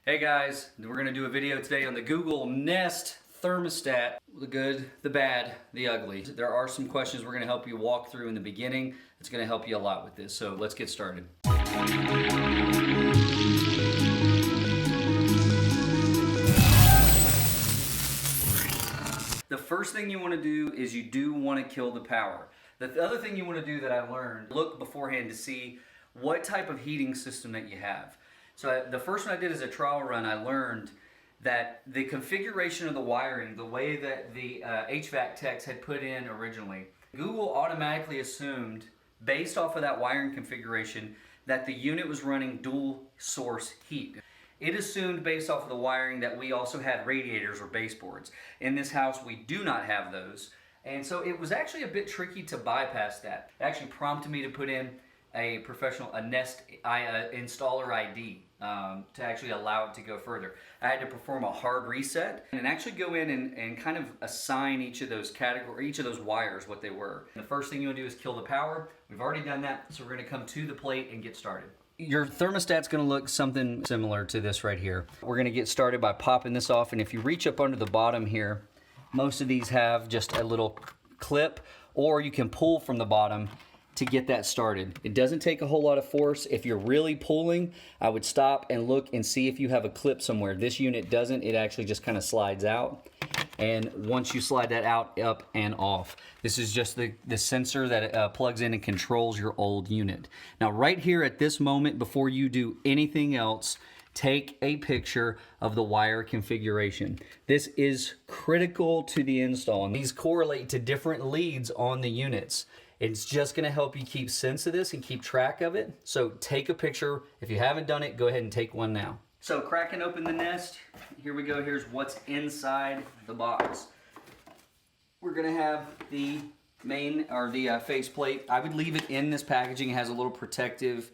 Hey guys, we're going to do a video today on the Google Nest Thermostat. The good, the bad, the ugly. There are some questions we're going to help you walk through in the beginning. It's going to help you a lot with this, so let's get started. The first thing you want to do is you do want to kill the power. The other thing you want to do that I learned, look beforehand to see what type of heating system that you have. So the first one I did as a trial run, I learned that the configuration of the wiring, the way that the HVAC techs had put in originally, Google automatically assumed, based off of that wiring configuration, that the unit was running dual source heat. It assumed based off of the wiring that we also had radiators or baseboards. In this house, we do not have those. And so it was actually a bit tricky to bypass that. It actually prompted me to put in a Nest installer ID to actually allow it to go further. I had to perform a hard reset and actually go in and kind of assign each of those each of those wires what they were. And the first thing you want to do is kill the power. We've already done that, so we're going to come to the plate and get started. Your thermostat's going to look something similar to this right here. We're going to get started by popping this off, and if you reach up under the bottom here, most of these have just a little clip, or you can pull from the bottom to get that started. It doesn't take a whole lot of force. If you're really pulling, I would stop and look and see if you have a clip somewhere. This unit doesn't. It actually just kind of slides out. And once you slide that out, up and off. This is just the sensor that plugs in and controls your old unit. Now right here at this moment, before you do anything else, take a picture of the wire configuration. This is critical to the install, and these correlate to different leads on the units. It's just going to help you keep sense of this and keep track of it. So take a picture. If you haven't done it, go ahead and take one now. So cracking open the Nest, here we go. Here's what's inside the box. We're going to have the main, or the faceplate. I would leave it in this packaging. It has a little protective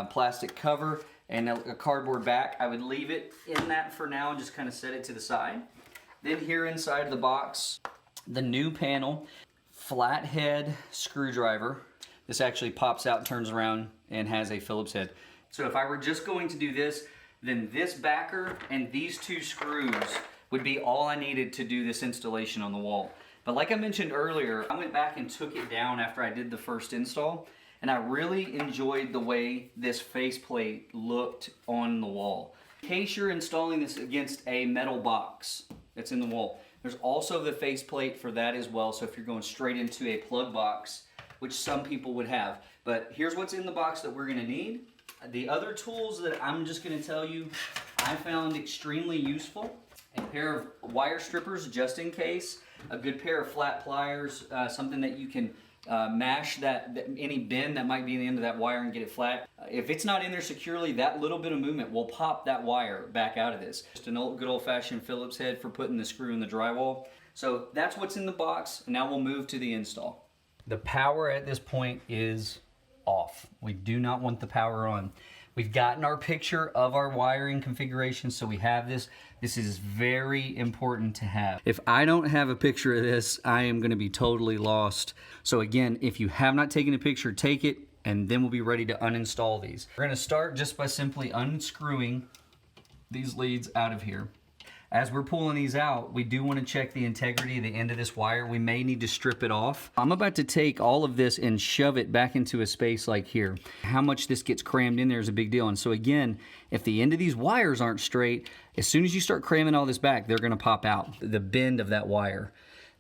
plastic cover and a cardboard back. I would leave it in that for now and just kind of set it to the side. Then here inside the box, the new panel, flathead screwdriver. This actually pops out, turns around, and has a Phillips head. So if I were just going to do this, then this backer and these two screws would be all I needed to do this installation on the wall. But like I mentioned earlier, I went back and took it down after I did the first install, and I really enjoyed the way this faceplate looked on the wall. In case you're installing this against a metal box that's in the wall, there's also the faceplate for that as well, so if you're going straight into a plug box, which some people would have. But here's what's in the box that we're gonna need. The other tools that I'm just gonna tell you I found extremely useful: a pair of wire strippers just in case, a good pair of flat pliers, something that you can mash any bend that might be in the end of that wire and get it flat. If it's not in there securely, that little bit of movement will pop that wire back out of this. Just an good old-fashioned Phillips head for putting the screw in the drywall. So that's what's in the box. Now we'll move to the install. The power at this point is off. We do not want the power on. We've gotten our picture of our wiring configuration, so we have this. This is very important to have. If I don't have a picture of this, I am going to be totally lost. So again, if you have not taken a picture, take it, and then we'll be ready to uninstall these. We're going to start just by simply unscrewing these leads out of here. As we're pulling these out, we do want to check the integrity of the end of this wire. We may need to strip it off. I'm about to take all of this and shove it back into a space like here. How much this gets crammed in there is a big deal. And so again, if the end of these wires aren't straight, as soon as you start cramming all this back, they're going to pop out, the bend of that wire.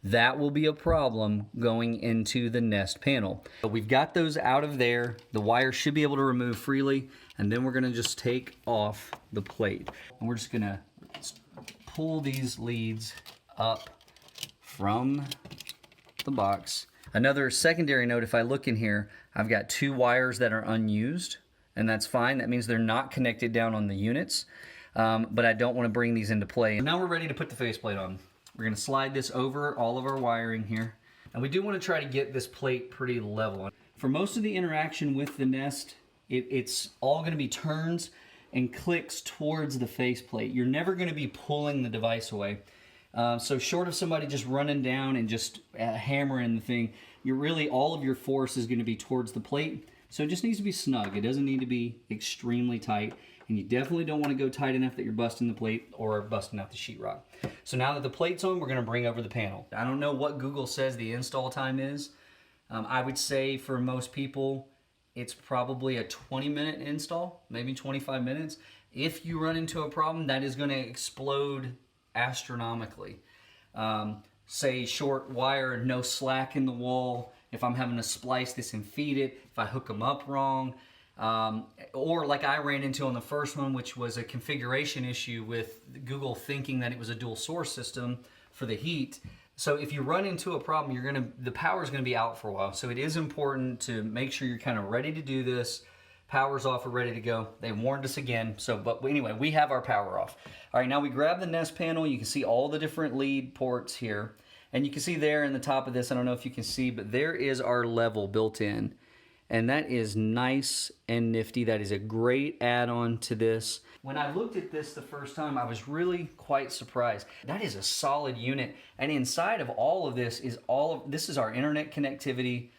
That will be a problem going into the Nest panel. But we've got those out of there. The wire should be able to remove freely. And then we're going to just take off the plate. And we're just going to pull these leads up from the box. Another secondary note, if I look in here, I've got two wires that are unused, and that's fine. That means they're not connected down on the units, but I don't want to bring these into play. Now we're ready to put the faceplate on. We're going to slide this over all of our wiring here, and we do want to try to get this plate pretty level. For most of the interaction with the Nest, it's all going to be turns and clicks towards the faceplate. You're never going to be pulling the device away. So short of somebody just running down and just hammering the thing, all of your force is going to be towards the plate. So it just needs to be snug. It doesn't need to be extremely tight. and you definitely don't want to go tight enough that you're busting the plate or busting out the sheetrock. So now that the plate's on, we're going to bring over the panel. I don't know what Google says the install time is. I would say for most people, it's probably a 20-minute install, maybe 25 minutes. If you run into a problem, that is going to explode astronomically. Say short wire, no slack in the wall. If I'm having to splice this and feed it, if I hook them up wrong, or like I ran into on the first one, which was a configuration issue with Google thinking that it was a dual source system for the heat. So if you run into a problem, the power is gonna be out for a while. So it is important to make sure you're kind of ready to do this. Power's off, we're ready to go. They warned us again. But anyway, we have our power off. All right, now we grab the Nest panel. You can see all the different lead ports here. And you can see there in the top of this, I don't know if you can see, but there is our level built in. And that is nice and nifty. That is a great add-on to this. When I looked at this the first time, I was really quite surprised. That is a solid unit. And inside of all of this is this is our internet connectivity,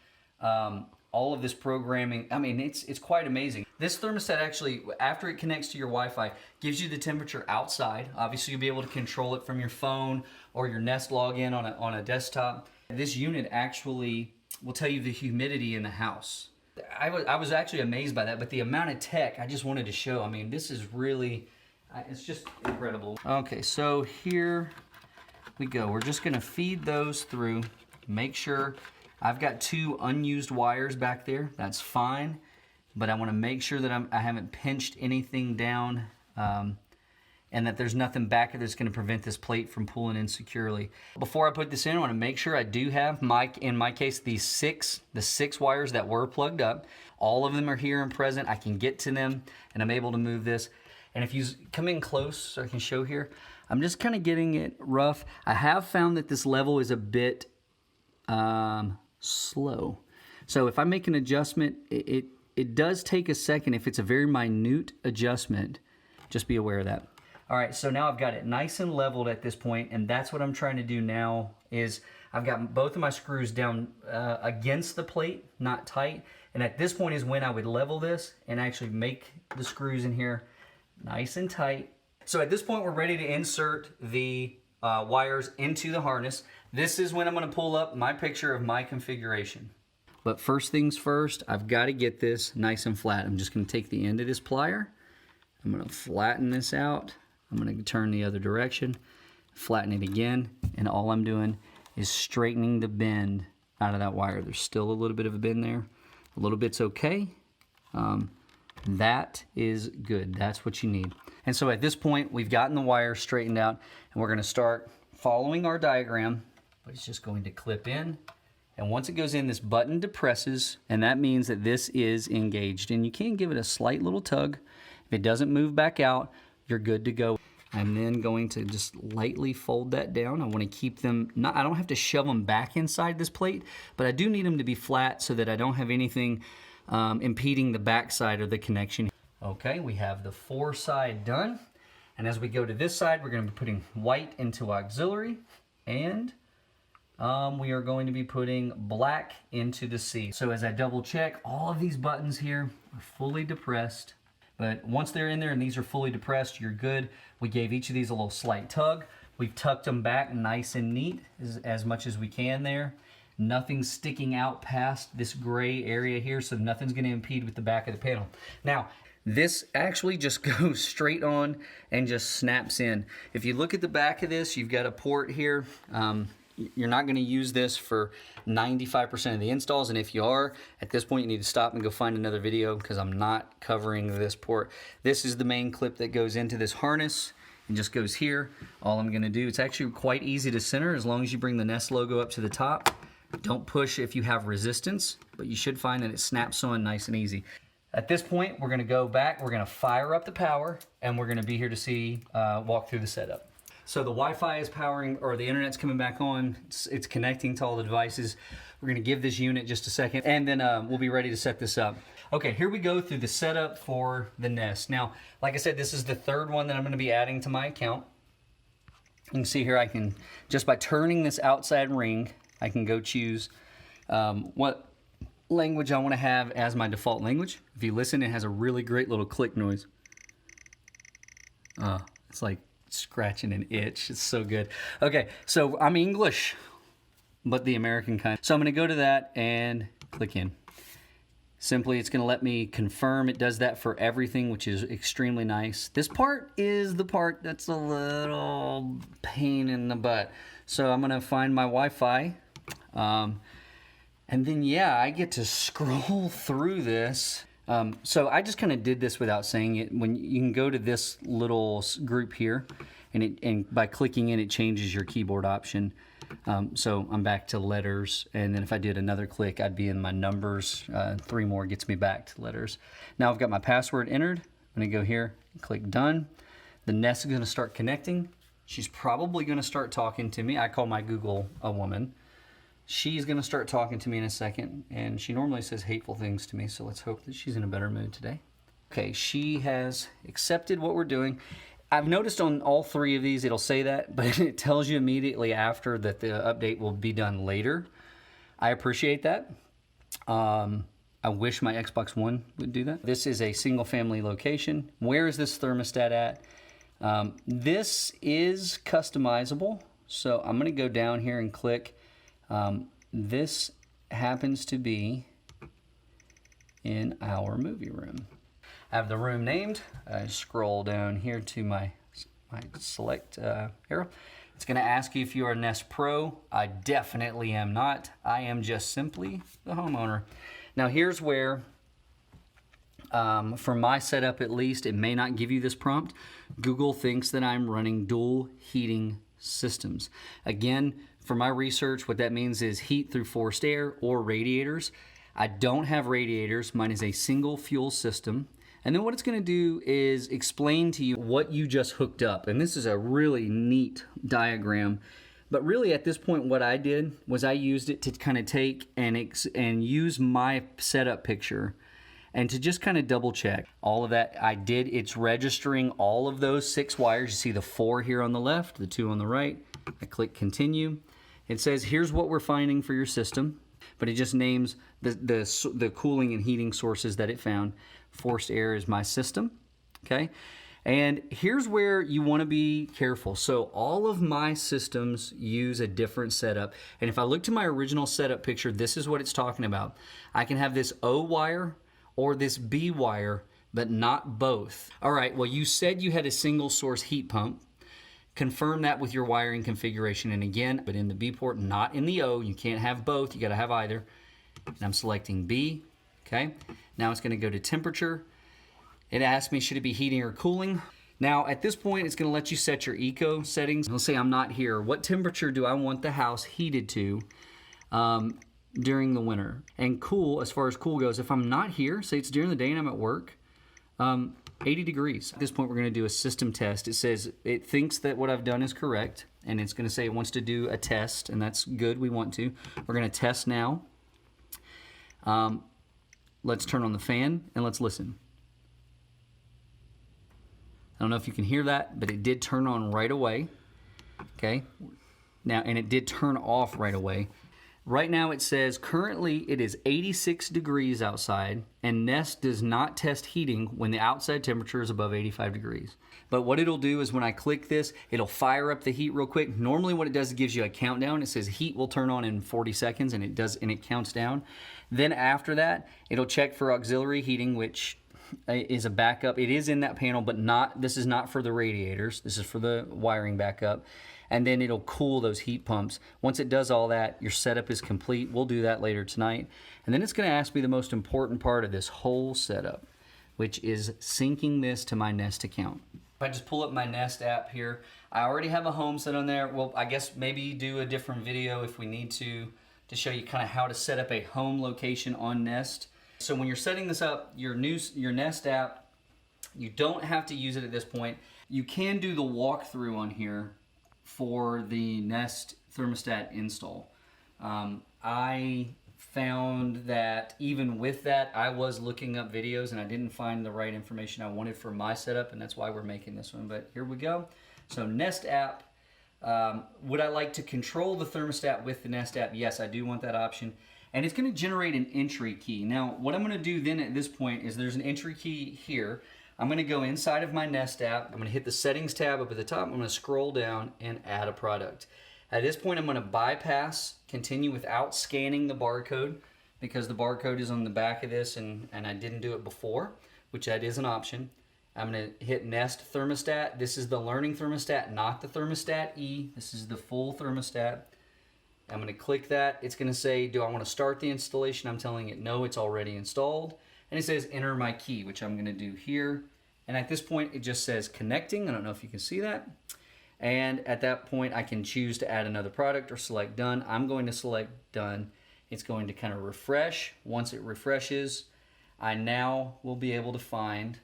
all of this programming. I mean, it's quite amazing. This thermostat actually, after it connects to your Wi-Fi, gives you the temperature outside. Obviously, you'll be able to control it from your phone or your Nest login on a desktop. This unit actually will tell you the humidity in the house. I was actually amazed by that, but the amount of tech I just wanted to show. I mean, this is really, it's just incredible. Okay, so here we go. We're just gonna feed those through. Make sure, I've got 2 unused wires back there. That's fine, but I wanna make sure that I haven't pinched anything down and that there's nothing back there that's gonna prevent this plate from pulling in securely. Before I put this in, I wanna make sure I do have, in my case, the 6 wires that were plugged up. All of them are here and present. I can get to them and I'm able to move this. And if you come in close so I can show here, I'm just kind of getting it rough. I have found that this level is a bit slow. So if I make an adjustment, it does take a second. If it's a very minute adjustment, just be aware of that. All right, so now I've got it nice and leveled at this point, and that's what I'm trying to do now is I've got both of my screws down against the plate, not tight, and at this point is when I would level this and actually make the screws in here nice and tight. So at this point, we're ready to insert the wires into the harness. This is when I'm gonna pull up my picture of my configuration. But first things first, I've gotta get this nice and flat. I'm just gonna take the end of this plier, I'm gonna flatten this out. I'm gonna turn the other direction, flatten it again, and all I'm doing is straightening the bend out of that wire. There's still a little bit of a bend there. A little bit's okay. That is good. That's what you need. And so at this point, we've gotten the wire straightened out, and we're gonna start following our diagram, but it's just going to clip in. And once it goes in, this button depresses, and that means that this is engaged. And you can give it a slight little tug. If it doesn't move back out, you're good to go. I'm then going to just lightly fold that down. I want to keep them, I don't have to shove them back inside this plate, but I do need them to be flat so that I don't have anything impeding the back side of the connection. Okay, we have the 4 side done. And as we go to this side, we're going to be putting white into auxiliary, and we are going to be putting black into the C. So as I double check, all of these buttons here are fully depressed. But once they're in there and these are fully depressed, you're good. We gave each of these a little slight tug. We've tucked them back nice and neat as much as we can there. Nothing's sticking out past this gray area here, so nothing's going to impede with the back of the panel. Now, this actually just goes straight on and just snaps in. If you look at the back of this, you've got a port here. You're not going to use this for 95% of the installs, and if you are, at this point you need to stop and go find another video because I'm not covering this port. This is the main clip that goes into this harness and just goes here. All I'm going to do, it's actually quite easy to center as long as you bring the Nest logo up to the top. Don't push if you have resistance, but you should find that it snaps on nice and easy. At this point, we're going to go back, we're going to fire up the power, and we're going to be here to see walk through the setup. So the Wi-Fi is powering, or the internet's coming back on. It's connecting to all the devices. We're gonna give this unit just a second, and then we'll be ready to set this up. Okay, here we go through the setup for the Nest. Now, like I said, this is the 3rd one that I'm gonna be adding to my account. You can see here I can, just by turning this outside ring, I can go choose what language I wanna have as my default language. If you listen, it has a really great little click noise. It's like scratching an itch. It's so good. Okay, so I'm English, but the American kind. So I'm going to go to that and click in. Simply, it's going to let me confirm. It does that for everything, which is extremely nice. This part is the part that's a little pain in the butt. So I'm going to find my Wi-Fi. And then, yeah, I get to scroll through this. So I just kind of did this without saying it. When you can go to this little group here, and by clicking in, it changes your keyboard option. So I'm back to letters, and then if I did another click, I'd be in my numbers. 3 more gets me back to letters. Now I've got my password entered. I'm going to go here and click done. The Nest is going to start connecting. She's probably going to start talking to me. I call my Google a woman. She's going to start talking to me in a second, and she normally says hateful things to me, so let's hope that she's in a better mood today. Okay, she has accepted what we're doing. I've noticed on all 3 of these it'll say that, but it tells you immediately after that the update will be done later. I appreciate that. I wish my Xbox One would do that. This is a single family location. Where is this thermostat at? This is customizable, so I'm going to go down here and click. This happens to be in our movie room. I have the room named. I scroll down here to my select arrow. It's going to ask you if you are a Nest Pro. I definitely am not. I am just simply the homeowner. Now here's where, for my setup at least, it may not give you this prompt. Google thinks that I'm running dual heating systems. Again, for my research, what that means is heat through forced air or radiators. I don't have radiators. Mine is a single fuel system. And then what it's going to do is explain to you what you just hooked up. And this is a really neat diagram. But really at this point what I did was I used it to kind of take and use my setup picture and to just kind of double check all of that. I did. It's registering all of those 6 wires. You see the 4 here on the left, the 2 on the right. I click continue. It says here's what we're finding for your system, but it just names the cooling and heating sources that it found. Forced air is my system, okay? And here's where you want to be careful. So all of my systems use a different setup. And if I look to my original setup picture, this is what it's talking about. I can have this O wire or this B wire, but not both. All right, well, you said you had a single source heat pump. Confirm that with your wiring configuration. And again, but in the B port, not in the O. You can't have both. You got to have either. And I'm selecting B. Okay, now it's going to go to temperature. It asks me, should it be heating or cooling? Now, at this point, it's going to let you set your eco settings. Let's say I'm not here. What temperature do I want the house heated to during the winter? And cool, as far as cool goes, if I'm not here, say it's during the day and I'm at work, 80 degrees. At this point, we're going to do a system test. It says it thinks that what I've done is correct, and it's going to say it wants to do a test, and that's good. We want to. We're going to test now. Let's turn on the fan and let's listen. I don't know if you can hear that, but it did turn on right away. Okay. Now, and it did turn off right away. Right now it says currently it is 86 degrees outside, and Nest does not test heating when the outside temperature is above 85 degrees. But what it'll do is when I click this, it'll fire up the heat real quick. Normally what it does is it gives you a countdown. It says heat will turn on in 40 seconds, and it counts down. Then after that, it'll check for auxiliary heating, which is a backup. It is in that panel, but this is not for the radiators. This is for the wiring backup. And then it'll cool those heat pumps. Once it does all that, your setup is complete. We'll do that later tonight. And then it's going to ask me the most important part of this whole setup, which is syncing this to my Nest account. If I just pull up my Nest app here, I already have a home set on there. Well, I guess maybe do a different video if we need to show you kind of how to set up a home location on Nest. So when you're setting this up, your Nest app, you don't have to use it at this point. You can do the walkthrough on here for the Nest thermostat install. I found that even with that, I was looking up videos and I didn't find the right information I wanted for my setup, and that's why we're making this one. But here we go. So Nest app. Would I like to control the thermostat with the Nest app? Yes, I do want that option. And it's going to generate an entry key. Now, what I'm going to do then at this point is there's an entry key here. I'm going to go inside of my Nest app. I'm going to hit the settings tab up at the top. I'm going to scroll down and add a product. At this point, I'm going to bypass continue without scanning the barcode, because the barcode is on the back of this and I didn't do it before, which that is an option. I'm going to hit Nest Thermostat. This is the learning thermostat, not the thermostat E. This is the full thermostat. I'm going to click that. It's going to say, do I want to start the installation? I'm telling it no, it's already installed. And it says enter my key, which I'm going to do here. And at this point, it just says connecting. I don't know if you can see that. And at that point, I can choose to add another product or select done. I'm going to select done. It's going to kind of refresh. Once it refreshes, I now will be able to find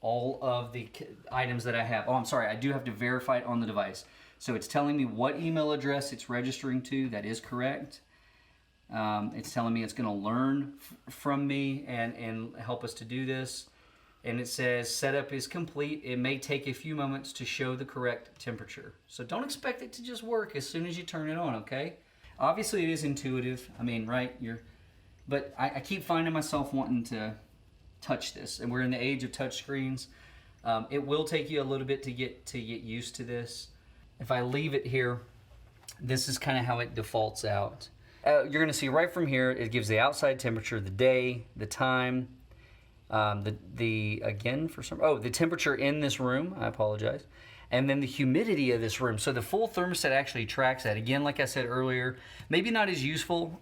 all of the items that I have. Oh, I'm sorry, I do have to verify it on the device. So it's telling me what email address it's registering to. That is correct. It's telling me it's going to learn from me and help us to do this. And it says setup is complete. It may take a few moments to show the correct temperature. So don't expect it to just work as soon as you turn it on, okay? Obviously it is intuitive. I mean, right? But I keep finding myself wanting to touch this, and we're in the age of touch screens. It will take you a little bit to get used to this. If I leave it here, this is kind of how it defaults out. You're going to see right from here, it gives the outside temperature, the day, the time, the temperature in this room. I apologize. And then the humidity of this room. So the full thermostat actually tracks that. Again, like I said earlier, maybe not as useful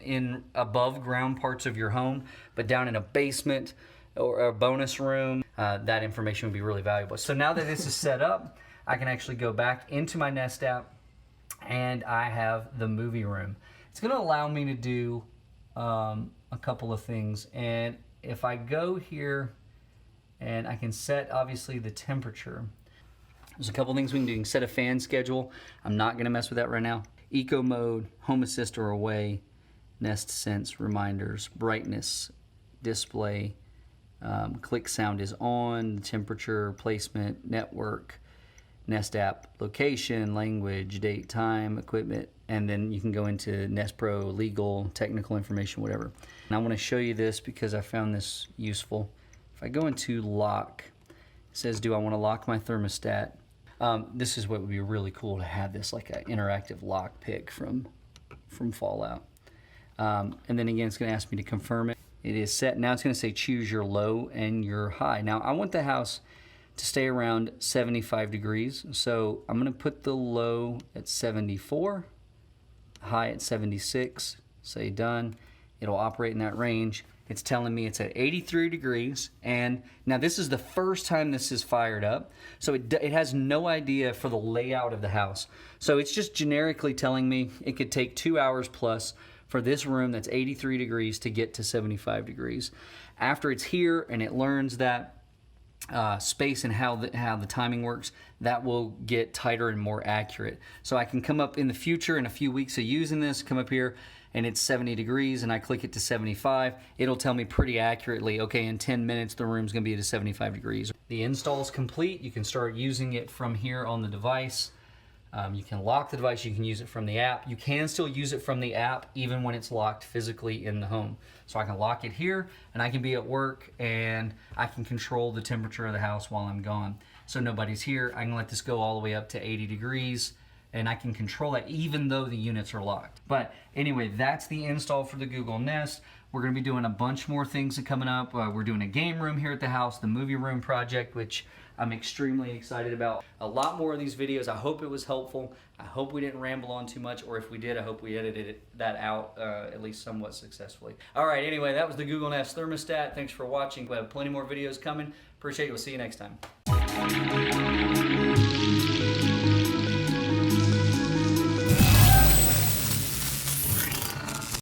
in above ground parts of your home, but down in a basement or a bonus room, that information would be really valuable. So now that this is set up, I can actually go back into my Nest app and I have the movie room. It's going to allow me to do a couple of things. And if I go here and I can set obviously the temperature. There's a couple things we can do. You can set a fan schedule. I'm not going to mess with that right now. Eco mode, home assist or away, Nest Sense, reminders, brightness, display, click sound is on, temperature, placement, network, Nest app, location, language, date, time, equipment, and then you can go into Nest Pro, legal, technical information, whatever. And I want to show you this because I found this useful. If I go into lock, it says, do I want to lock my thermostat? This is what would be really cool to have this like an interactive lock pick from Fallout. And then again, it's going to ask me to confirm it. It is set. Now it's going to say choose your low and your high. Now I want the house to stay around 75 degrees. So I'm going to put the low at 74, high at 76, say done. It'll operate in that range. It's telling me it's at 83 degrees, and now this is the first time this is fired up, so it has no idea for the layout of the house. So it's just generically telling me it could take 2 hours plus for this room that's 83 degrees to get to 75 degrees. After it's here and it learns that space and how the timing works, that will get tighter and more accurate. So I can come up in the future in a few weeks of using this, come up here and it's 70 degrees and I click it to 75, it'll tell me pretty accurately, okay, in 10 minutes the room's gonna be at 75 degrees. The install is complete. You can start using it from here on the device. You can lock the device, you can use it from the app. You can still use it from the app even when it's locked physically in the home. So I can lock it here and I can be at work and I can control the temperature of the house while I'm gone. So nobody's here, I can let this go all the way up to 80 degrees and I can control that even though the units are locked. But anyway, that's the install for the Google Nest. We're gonna be doing a bunch more things coming up. We're doing a game room here at the house, the movie room project, which I'm extremely excited about. A lot more of these videos. I hope it was helpful. I hope we didn't ramble on too much, or if we did, I hope we edited that out at least somewhat successfully. All right, anyway, that was the Google Nest Thermostat. Thanks for watching. We have plenty more videos coming. Appreciate it. We'll see you next time.